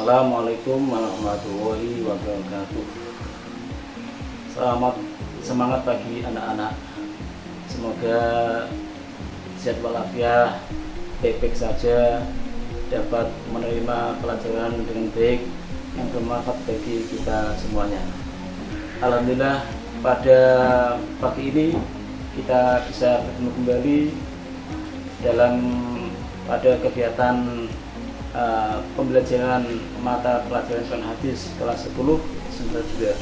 Assalamualaikum warahmatullahi wabarakatuh. Selamat semangat pagi anak-anak. Semoga sehat walafiat, baik-baik saja, dapat menerima pelajaran dengan baik yang bermanfaat bagi kita semuanya. Alhamdulillah, pada pagi ini kita bisa bertemu kembali dalam pada kegiatan pembelajaran mata pelajaran Quran Hadis kelas 10 semester 2.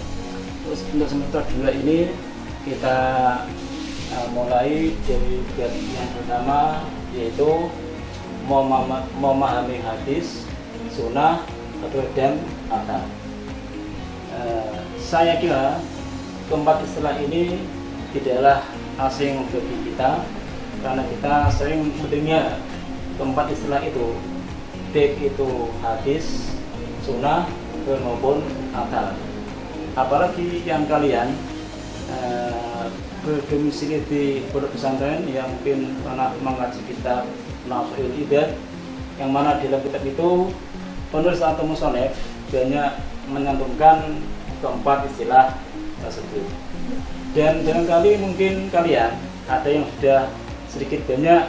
Terus untuk semester 2 ini kita mulai dari kegiatan yang pertama, yaitu memahami hadis, sunnah, dan athar. Saya kira keempat istilah ini tidaklah asing bagi kita, karena kita sering mendengar keempat istilah itu, baik itu hadis, sunnah, maupun athar. Apalagi yang kalian berdomisili di pondok pesantren yang mungkin pernah mengaji kitab Nafsul Ibad, yang mana di dalam kitab itu penulis atau musonef banyak menyantumkan keempat istilah tersebut. Dan barangkali mungkin kalian ada yang sudah sedikit banyak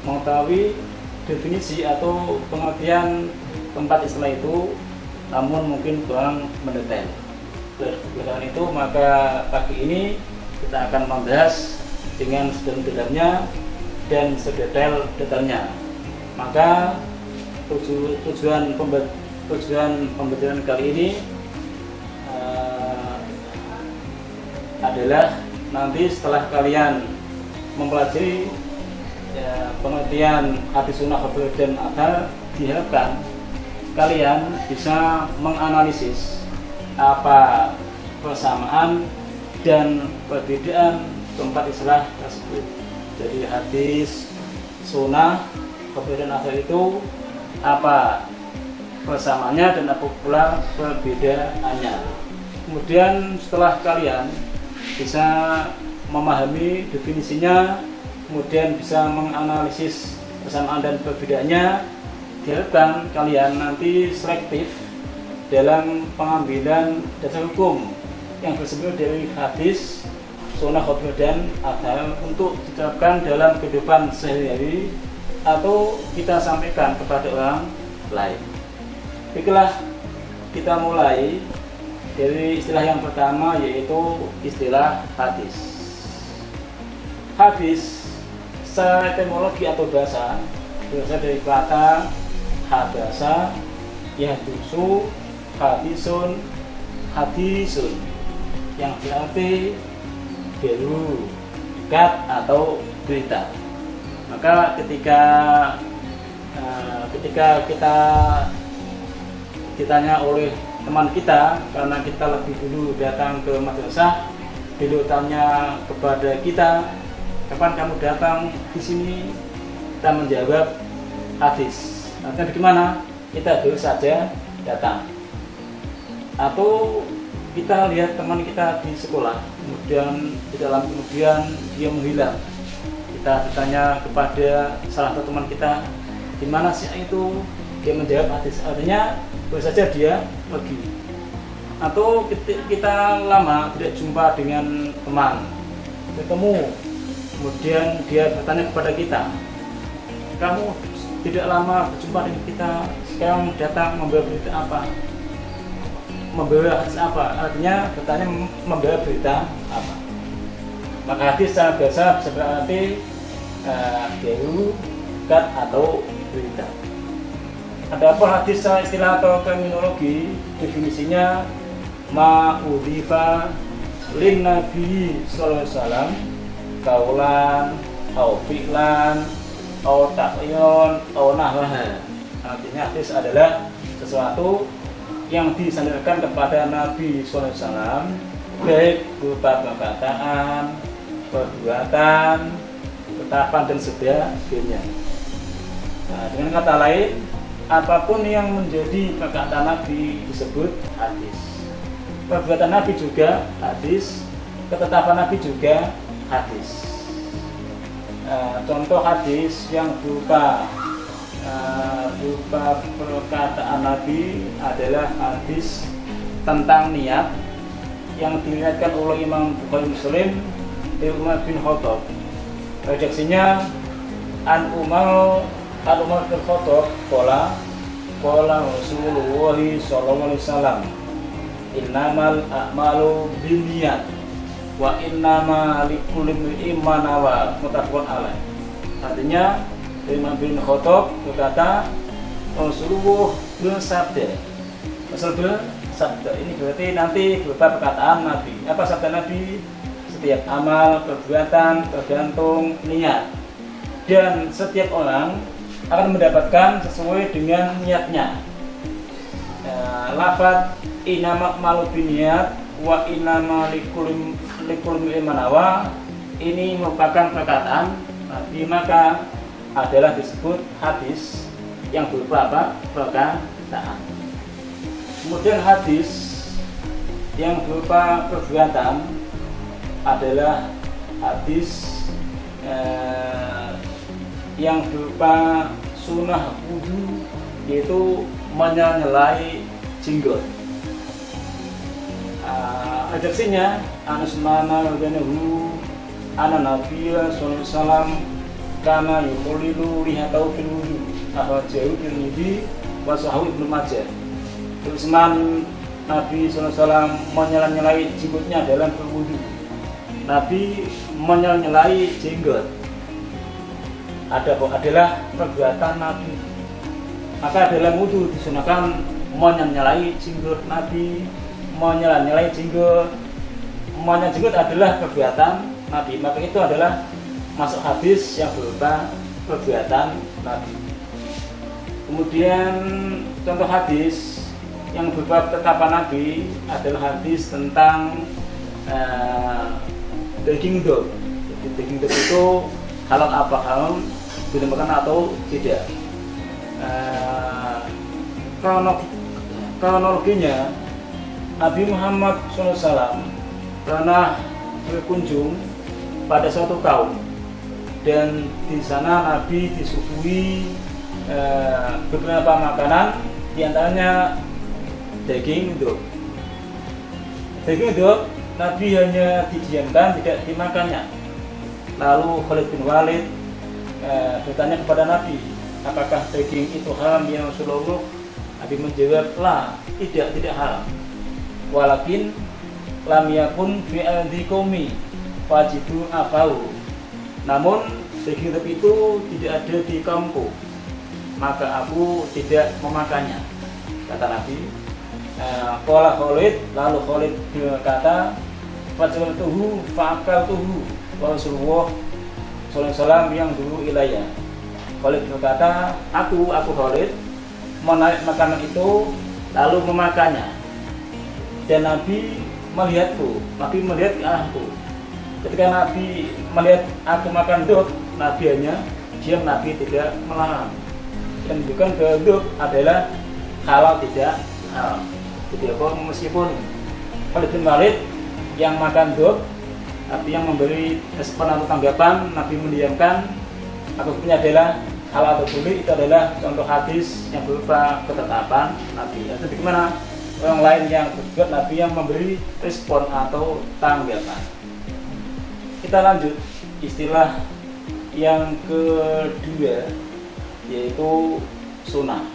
mengetahui definisi atau pengertian keempat istilah itu, namun mungkin kurang mendetail. Oleh itu, maka pagi ini kita akan membahas dengan sedalam-dalamnya dan sedetail-detailnya. Maka tujuan pembelajaran kali ini adalah nanti setelah kalian mempelajari pengertian hadis, sunnah, dan athar, diharapkan kalian bisa menganalisis apa persamaan dan perbedaan keempat istilah tersebut. Jadi hadis, sunnah, dan athar itu apa persamaannya dan apa pula perbedaannya. Kemudian setelah kalian bisa memahami definisinya, kemudian bisa menganalisis persamaan dan perbedaannya, diharapkan kalian nanti selektif dalam pengambilan dasar hukum yang bersumber dari hadis, sunnah, dan athar untuk diterapkan dalam kehidupan sehari-hari atau kita sampaikan kepada orang lain. Baiklah, kita mulai dari istilah yang pertama, yaitu istilah hadis. Hadis secara etimologi atau bahasa berasal dari kata hadasa, yahdusu, hadisun, hadisun, yang berarti beru, dekat atau berita. Maka ketika kita ditanya oleh teman kita, karena kita lebih dulu datang ke madrasah, beliau tanya kepada kita, kapan kamu datang di sini? Kita menjawab hadis. Artinya bagaimana? Kita baru saja datang. Atau kita lihat teman kita di sekolah, kemudian dia menghilang. Kita bertanya kepada salah satu teman kita, di mana sih itu? Dia menjawab hadis. Artinya baru saja dia pergi. Atau kita lama tidak jumpa dengan teman, ketemu, kemudian dia bertanya kepada kita, kamu tidak lama berjumpa dengan kita, sekarang datang membawa berita apa? Membawa hadis apa? Artinya bertanya membawa berita apa? Maka hadis secara bahasa bisa berarti baru, dekat, atau berita. Adapun hadis secara istilah atau terminologi, definisinya ma'udhifa lin nabi sallallahu alaihi wasallam kaulan au fi'lan au taqyon au nahwaha. Artinya hadis adalah sesuatu yang disandarkan kepada Nabi sallallahu alaihi wasallam, baik berupa perkataan, perbuatan, ketetapan, dan sebagainya. Nah, dengan kata lain, apapun yang menjadi perkataan Nabi disebut hadis. Perbuatan Nabi juga hadis, ketetapan Nabi juga hadis. Contoh hadis yang berupa berupa perkataan Nabi adalah hadis tentang niat yang diriwayatkan oleh Imam Bukhari Muslim dari Umar bin Khattab. Redaksinya An Umar bin Khattab qala Rasulullah sallallahu alaihi wasallam innamal a'malu binniyat wa innama likulli imrin ma nawa, muttafaqun alaih. Artinya Imam bin Khattab berkata Rasulullah bersabda. Ini berarti nanti berupa perkataan Nabi. Apa sabda Nabi? Setiap amal perbuatan tergantung niat, dan setiap orang akan mendapatkan sesuai dengan niatnya. Lafaz innamal a'malu binniyat wa innama likulli imrin ma nawa ini merupakan perkataan Nabi, maka adalah disebut hadis yang berupa apa? Perkataan. Kemudian hadis yang berupa perbuatan adalah hadis yang berupa sunnah wudu, yaitu menyelai jenggot. Redaksinya Anas mana radhiyallahu anna Nabiyya sallallahu alaihi wasallam kana yukhlilu lihatau fil wudu, akhrajahu Tirmidzi wa sahahu Ibnu Majah. Tulisan Nabi SAW menyela-nyelai jenggotnya dalam berwudu. Nabi menyela-nyelai jenggot adalah perbuatan Nabi. Maka dalam wudu disunahkan menyela-nyelai jenggot Nabi, menyela-nyelai jenggot. Menyela jenggot adalah perbuatan Nabi. Maka itu adalah masuk hadis yang berupa perbuatan Nabi. Kemudian contoh hadis yang berupa ketetapan Nabi adalah hadis tentang daging dog. Jadi daging dog itu halal apa halal, boleh makan atau tidak. Kronologinya Nabi Muhammad SAW pernah berkunjung pada suatu kaum, dan di sana Nabi disuguhi beberapa makanan, diantaranya daging dog. Daging dog Nabi hanya didiamkan, tidak dimakannya. Lalu Khalid bin Walid bertanya kepada Nabi, apakah daging itu haram ya Rasulullah? Nabi menjawab, la, tidak haram. Walakin lam yakun fi al-dikomi fajidu afau. Namun daging dog itu tidak ada di kaumku, maka aku tidak memakannya, kata Nabi. Qala Khalid, lalu Khalid berkata, faj'altuhu fa'akaltuhu wa Rasulullah sallallahu alaihi wasallam yang dulu ilayya. Khalid berkata, aku Khalid menarik makanan itu lalu memakannya, dan Nabi melihatku, Nabi melihat ke arahku. Ketika Nabi melihat aku makan dog, Nabi hanya diam, Nabi tidak melarang. Dan bukan bahwa dog adalah halal tidak halal. Jadi meskipun Khalid bin Walid yang makan dog, Nabi yang memberi respon atau tanggapan, Nabi mendiamkan, hukumnya adalah halal atau boleh. Itu adalah contoh hadis yang berupa ketetapan Nabi. Atau bagaimana orang lain yang berbuat, Nabi yang memberi respon atau tanggapan. Kita lanjut istilah yang kedua, yaitu sunnah.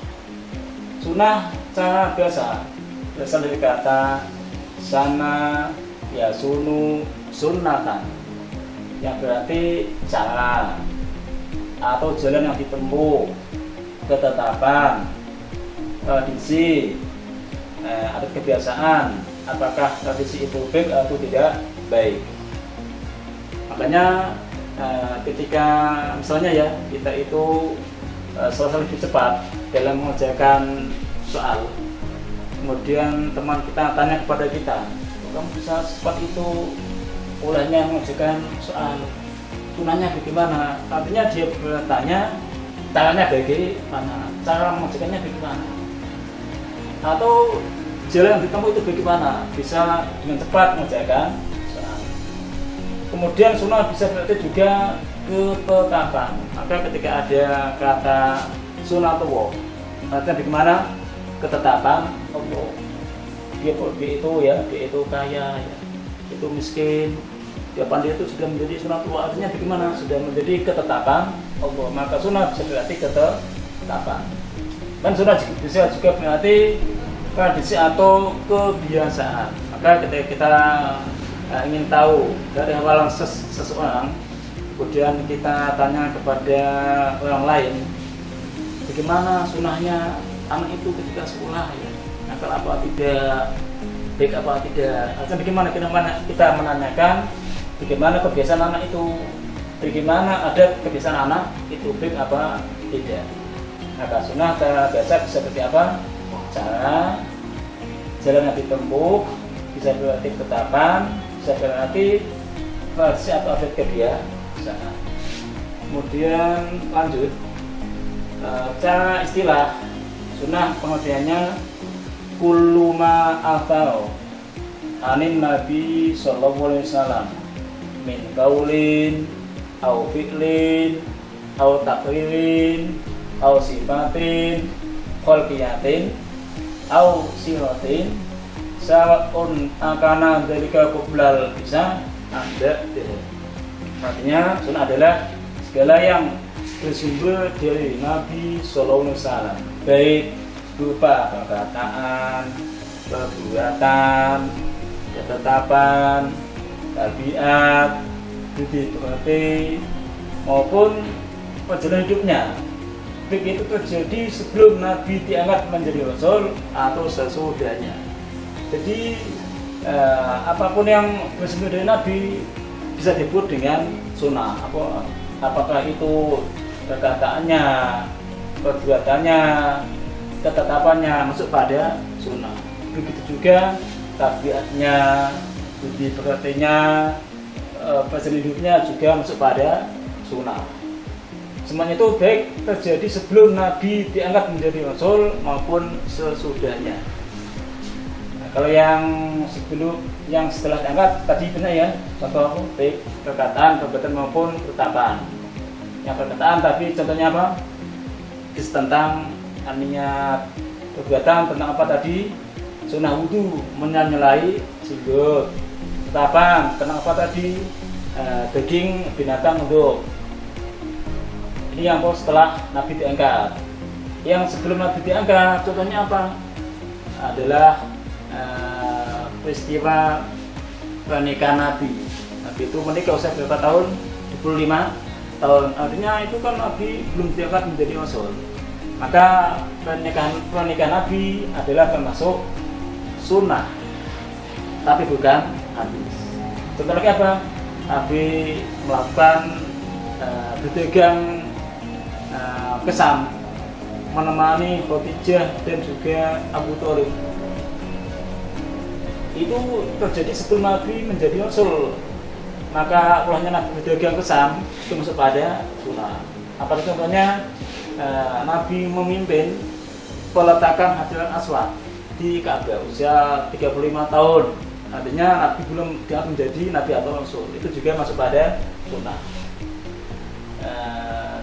Sunnah cara berasal dari kata sana ya sunu sunnatan, yang berarti cara atau jalan yang ditempuh, ketetapan, tradisi, atau kebiasaan, apakah tradisi itu baik atau tidak baik. Makanya ketika misalnya ya kita itu selesai lebih cepat dalam mengerjakan soal, kemudian teman kita tanya kepada kita, kamu bisa cepat itu olehnya mengerjakan soal, tunanya bagaimana? Artinya dia bertanya caranya bagaimana, cara mengerjakannya bagaimana, atau jalan yang ditempuh itu bagaimana bisa dengan cepat mengerjakan soal. Kemudian sunnah bisa berarti juga ketetapan. Maka ketika ada kata sunatullah. Artinya bagaimana ketetapan Allah. Dia itu ya, dia itu kaya ya, itu miskin, dia pandai itu sudah menjadi sunatullah. Artinya bagaimana? Sudah menjadi ketetapan Allah. Maka sunnah bisa berarti ketetapan. Dan sunnah bisa juga berarti tradisi atau kebiasaan. Maka ketika kita ingin tahu dari hafalan seseorang, kemudian kita tanya kepada orang lain, bagaimana sunnahnya anak itu ketika sekolah ya, nakal apa tidak, baik apa tidak. Artinya bagaimana kita menanyakan bagaimana kebiasaan anak itu, bagaimana ada kebiasaan anak itu baik apa tidak. Maka sunnah cara biasa bisa seperti apa? Cara jalan yang ditempuh, bisa berarti ketetapan, bisa berarti tradisi atau adat kebiasaan. Kemudian lanjut, cara istilah sunnah pengertiannya kullu ma atau anin Nabi sallallahu alaihi wasallam min qaulin au fi'lin au taqririn au sifatin khalqiyatin au siratin sawa'un akana dzalika qoblal bisa ada. Artinya sunnah adalah segala yang bersumber dari Nabi sallallahu alaihi wasallam, baik berupa perkataan, perbuatan, ketetapan, tabiat, budi pekerti maupun perjalanan hidupnya. Baik itu terjadi sebelum Nabi diangkat menjadi Rasul atau sesudahnya. Jadi apapun yang bersumber dari Nabi bisa disebut dengan sunnah. Apakah itu perkataannya, perbuatannya, ketetapannya masuk pada sunnah. Begitu juga tabiatnya, budi pekertinya, perjalanan hidupnya juga masuk pada sunnah. Semuanya itu baik terjadi sebelum Nabi diangkat menjadi Rasul maupun sesudahnya. Nah, kalau yang sebelum, yang setelah diangkat tadi benar ya, contoh baik perkataan, perbuatan maupun ketetapan. Yang perkataan tapi contohnya apa? Tentang artinya perbuatan tentang apa tadi? Sunnah wudu, menyelai jenggot. Ketetapan tentang apa tadi? Daging binatang untuk. Ini yang setelah Nabi diangkat. Yang sebelum Nabi diangkat, contohnya apa? Adalah peristiwa pernikahan Nabi. Nabi itu menikah usia berapa tahun? 25 tahun. Artinya itu kan Nabi belum diangkat menjadi Rasul. Maka pernikahan Nabi adalah termasuk sunnah, tapi bukan hadis. Contoh lagi apa? Nabi melakukan berdagang kesam, menemani Khadijah dan juga Abu Thalib. Itu terjadi sebelum Nabi menjadi Rasul. Maka ulahnya Nabi berdagang kesam itu masuk pada sunnah. Apa contohnya? Nabi memimpin peletakan Hajar Aswad di Ka'bah usia 35 tahun. Artinya Nabi belum diangkat menjadi Nabi atau Rasul. Itu juga masuk pada sunnah.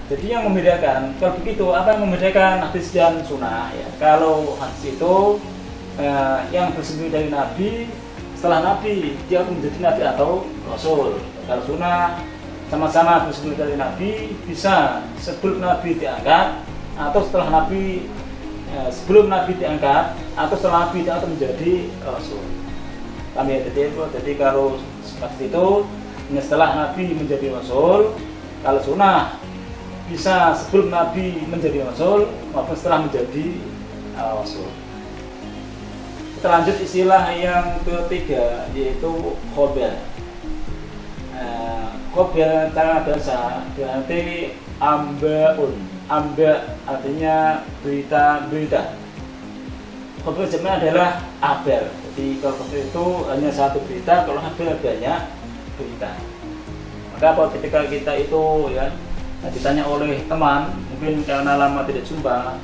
Jadi yang membedakan, kalau begitu apa yang membedakan hadis dan sunnah ya? Kalau hadis itu yang bersumber dari Nabi, setelah Nabi dia akan menjadi Nabi atau Rasul. Kalau sunnah sama-sama bersumber dari Nabi, bisa sebelum Nabi diangkat atau setelah Nabi, sebelum Nabi diangkat atau setelah Nabi diangkat menjadi Rasul. Kami jadi kalau seperti itu, setelah Nabi menjadi Rasul. Kalau sunnah bisa sebelum Nabi menjadi Rasul maupun setelah menjadi Rasul. Kita lanjut istilah yang ketiga, yaitu khobar. Khobar cara bahasa berarti ambaun. Amba artinya berita-berita. Khobar sebenarnya adalah kabar. Jadi kalau khobar itu hanya satu berita, kalau kabar banyak berita. Maka ketika kita itu ya ditanya oleh teman, mungkin karena lama tidak jumpa,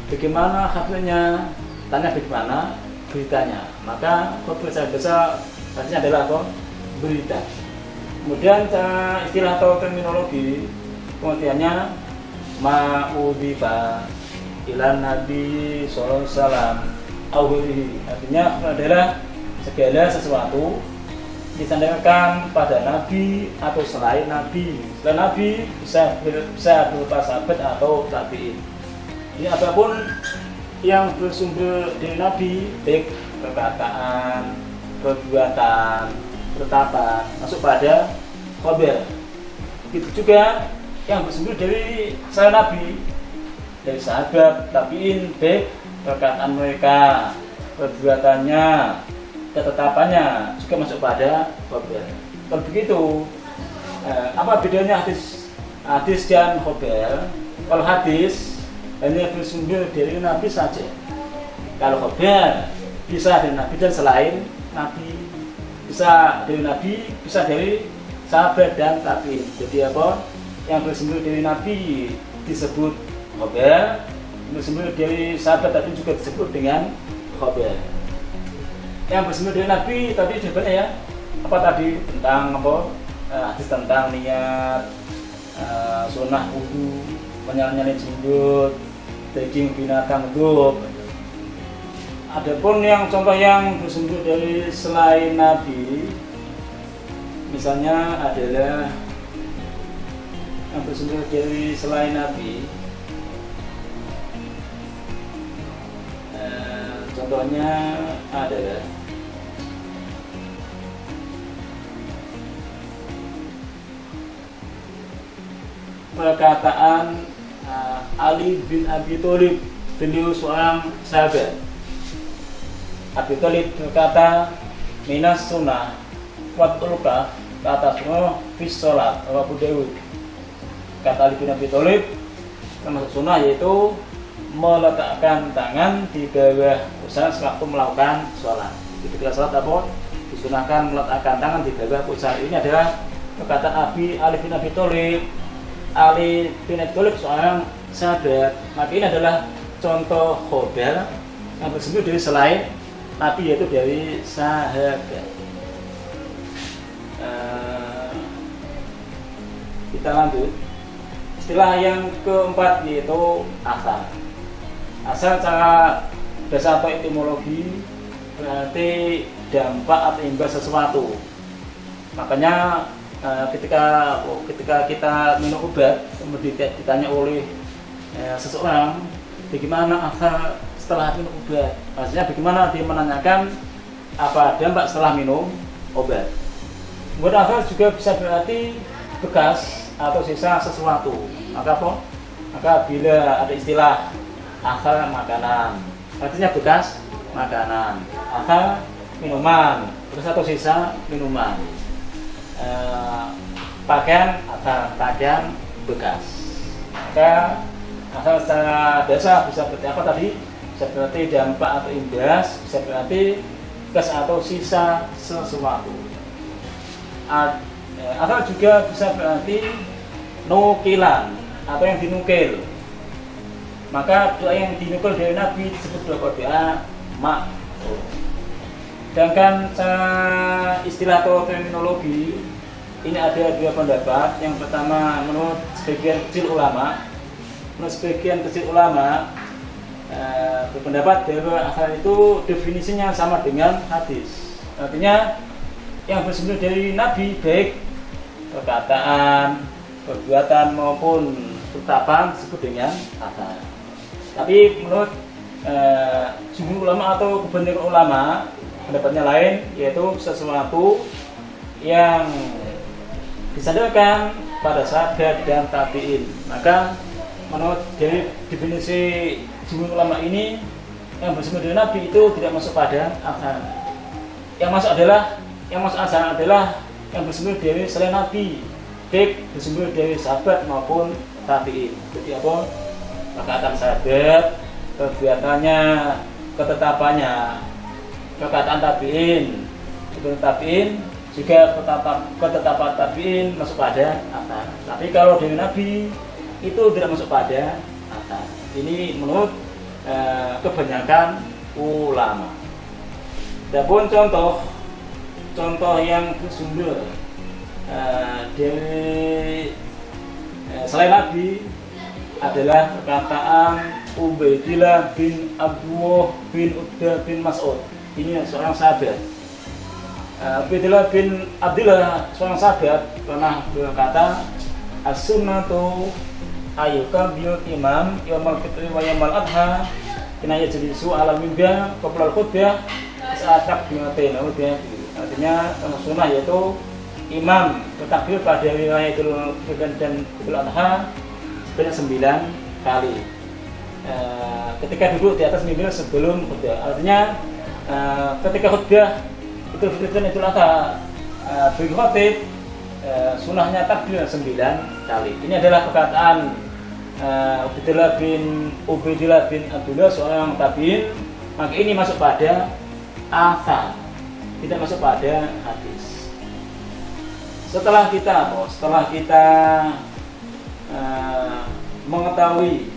bagaimana kabarnya, tanya bagaimana beritanya, maka khobar secara bahasa artinya adalah apa? Berita. Kemudian istilah atau terminologi pengertiannya ma'udhifa ilan Nabi sallallahu alaihi wasallam awwalihi, artinya adalah segala sesuatu disandarkan pada Nabi atau selain Nabi. Selain Nabi bisa berupa sahabat atau tabi'in. Ini apapun yang bersumber dari Nabi, baik perkataan, perbuatan, ketetapan, masuk pada khabar. Begitu juga yang bersumber dari selain Nabi, dari sahabat, tabi'in, baik perkataan mereka, perbuatannya, ketetapannya juga masuk pada khabar. Kalau begitu, apa bedanya hadis dan khabar? Kalau hadis hanya bersumber dari Nabi saja. Kalau khabar bisa dari Nabi dan selain Nabi, bisa dari Nabi, bisa dari sahabat dan tabi'in. Jadi apa? Yang bersumber dari Nabi disebut khabar, bersumber dari sahabat tadi juga disebut dengan khabar. Yang bersumber dari Nabi tadi jawabannya ya, apa tadi tentang apa? Hadis tentang niat, sunnah wudu, menyala-nyala jundut, daging binatang hidup. Adapun yang contoh yang bersumber dari selain Nabi, misalnya adalah yang bersumber dari selain Nabi, contohnya adalah perkataan Ali bin Abi Thalib, beliau seorang sahabat. Abi Thalib berkata, minas sunnah watulka, kata sunnah fis sholat, Abu Dawud. Kata Ali bin Abi Thalib, termasuk sunnah yaitu meletakkan tangan di bawah pusar sewaktu melakukan sholat. Ketika sholat apa? Disunahkan meletakkan tangan di bawah pusar. Ini adalah perkataan Ali bin Abi Thalib. Ali bin Abi Thalib seorang sahabat. Maka ini adalah contoh khabar yang bersumber dari selain Nabi, yaitu dari sahabat. Kita lanjut. Istilah yang keempat yaitu asal. Asal secara bahasa atau etimologi berarti dampak atau imbas sesuatu. Makanya ketika kita minum obat, kemudian ditanya oleh seseorang bagaimana asal setelah minum obat, maksudnya bagaimana dia menanyakan apa dampak setelah minum obat. Kemudian asal juga bisa berarti bekas atau sisa sesuatu. Maka apa? Maka bila ada istilah asal makanan, artinya bekas makanan. Asal minuman, bekas atau sisa minuman. Pakaian atau pakaian bekas. Maka asal secara biasa bisa berarti apa tadi? Bisa berarti dampak atau imbas, bisa berarti bekas atau sisa sesuatu. Atau juga bisa berarti nukilan atau yang dinukil. Maka doa yang dinukil dari Nabi disebut doa ma'ruf. Sedangkan istilah atau terminologi ini ada dua pendapat. Yang pertama menurut sebagian kecil ulama, berpendapat bahwa asal itu definisinya sama dengan hadis. Artinya yang bersumber dari Nabi baik perkataan, perbuatan maupun ketetapan disebut dengan asal. Tapi menurut jumhur ulama atau kebanyakan ulama, pendapatnya lain, yaitu sesuatu yang disandarkan pada sahabat dan tabi'in. Maka menurut dari definisi jumhur ulama ini, yang bersumber dari Nabi itu tidak masuk pada asal. Yang masuk asal adalah yang bersumber dari selain Nabi, baik bersumber dari sahabat maupun tabi'in. Jadi apa? Perkataan sahabat, perbuatannya, ketetapannya. Perkataan tabi'in juga ketetapan tabi'in masuk pada asal. Tapi kalau dari Nabi itu tidak masuk pada asal. Ini menurut kebanyakan ulama. Adapun contoh yang bersumber dari selain Nabi adalah perkataan Ubaidillah bin Abdullah bin Utbah bin Mas'ud. Ini seorang sahabat. Ubaidillah bin Abdullah seorang sahabat pernah berkata, as-sunnatu ayyuka bil imam yaumul fitri wa yaumul adha kina yajlisu ala mimbar qabla al-khutbah saat takbiratain. Artinya sunnah yaitu imam bertakbir pada hari raya Idul Fitri dan Idul Adha sebanyak 9 kali. Ketika duduk di atas mimbar sebelum khutbah. Artinya ketika khutbah Idul Fitri dan Idul Adha bagi khotib sunnahnya takbir 9 kali. Ini adalah perkataan Ubaidillah bin Abdullah seorang tabi'in. Maka ini masuk pada athar, tidak masuk pada hadis. Setelah kita mengetahui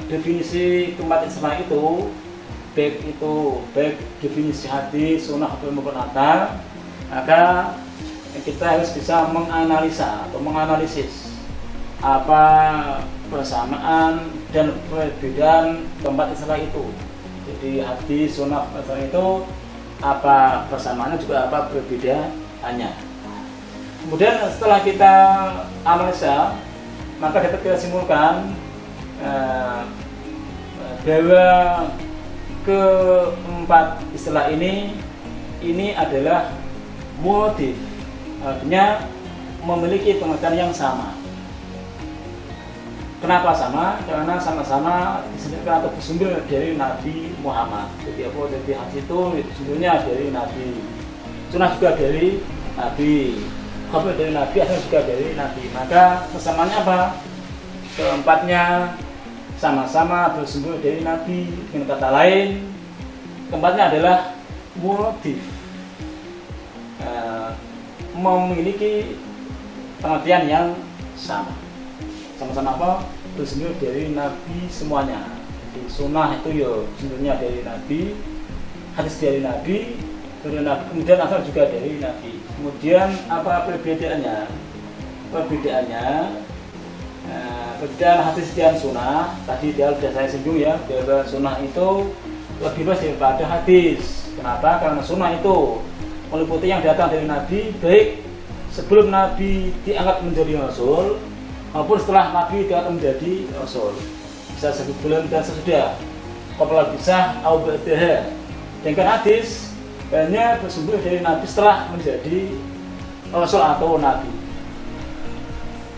definisi keempat istilah itu, baik definisi hadis, sunnah maupun athar, maka kita harus bisa menganalisa atau menganalisis apa persamaan dan perbedaan keempat istilah itu. Jadi hadis, sunnah, athar itu apa persamaannya juga apa perbedaannya. Kemudian setelah kita analisa, maka dapat kita simpulkan bahwa keempat istilah ini adalah motif, artinya memiliki pengertian yang sama. Kenapa sama? Karena sama-sama disebutkan atau bersumber dari Nabi Muhammad. Jadi apa? Jadi hadis itu sumbernya dari Nabi, sunnah juga dari Nabi, khabar dari Nabi, asal juga dari Nabi. Maka persamaannya apa? Keempatnya sama-sama bersumber dari Nabi. Dengan kata lain, keempatnya adalah motif, memiliki pengertian yang sama. Sama-sama apa? Bersumber dari Nabi semuanya. Jadi sunnah itu ya sumbernya dari Nabi, hadis dari Nabi, kemudian asal juga dari Nabi. Kemudian apa perbedaannya? Perbedaan hadis dan sunnah tadi sudah saya singgung ya, bahwa sunnah itu lebih luas daripada hadis. Kenapa? Karena sunnah itu meliputi yang datang dari Nabi, baik sebelum Nabi diangkat menjadi Rasul maupun setelah Nabi diangkat menjadi Rasul. Bisa sebelum dan sesudah, apabila bisa au ba'daha. Sedangkan hadis hanya bersumber dari Nabi setelah menjadi Rasul atau Nabi.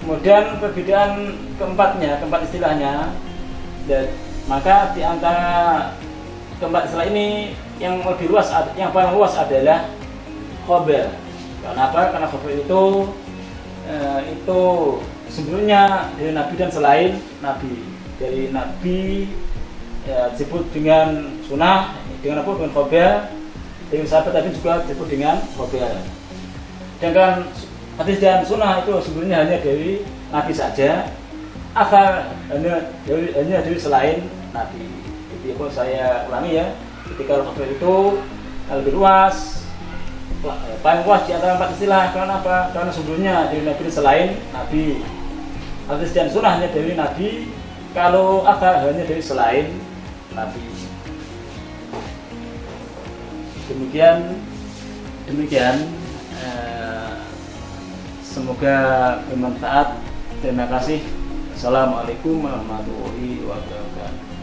Kemudian perbedaan keempat istilahnya, dan maka di antara keempat istilah ini yang lebih luas, yang paling luas adalah khabar. Kenapa? Karena khabar itu sumbernya dari Nabi dan selain Nabi. Dari Nabi disebut dengan sunnah, dengan apa? Dengan khabar. Dari sahabat tadi juga disebut dengan khabar. Sedangkan hadis dan sunnah itu sumbernya hanya dari Nabi saja, asal hanya dari selain Nabi. Jadi apa saya ulangi ya, ketika khabar itu lebih luas, paling luas di antara empat istilah. Karena apa? Karena sumbernya dari Nabi selain Nabi. Hadis dan sunnah hanya dari Nabi, kalau asal hanya dari selain Nabi. Demikian. Semoga bermanfaat. Terima kasih. Assalamualaikum warahmatullahi wabarakatuh.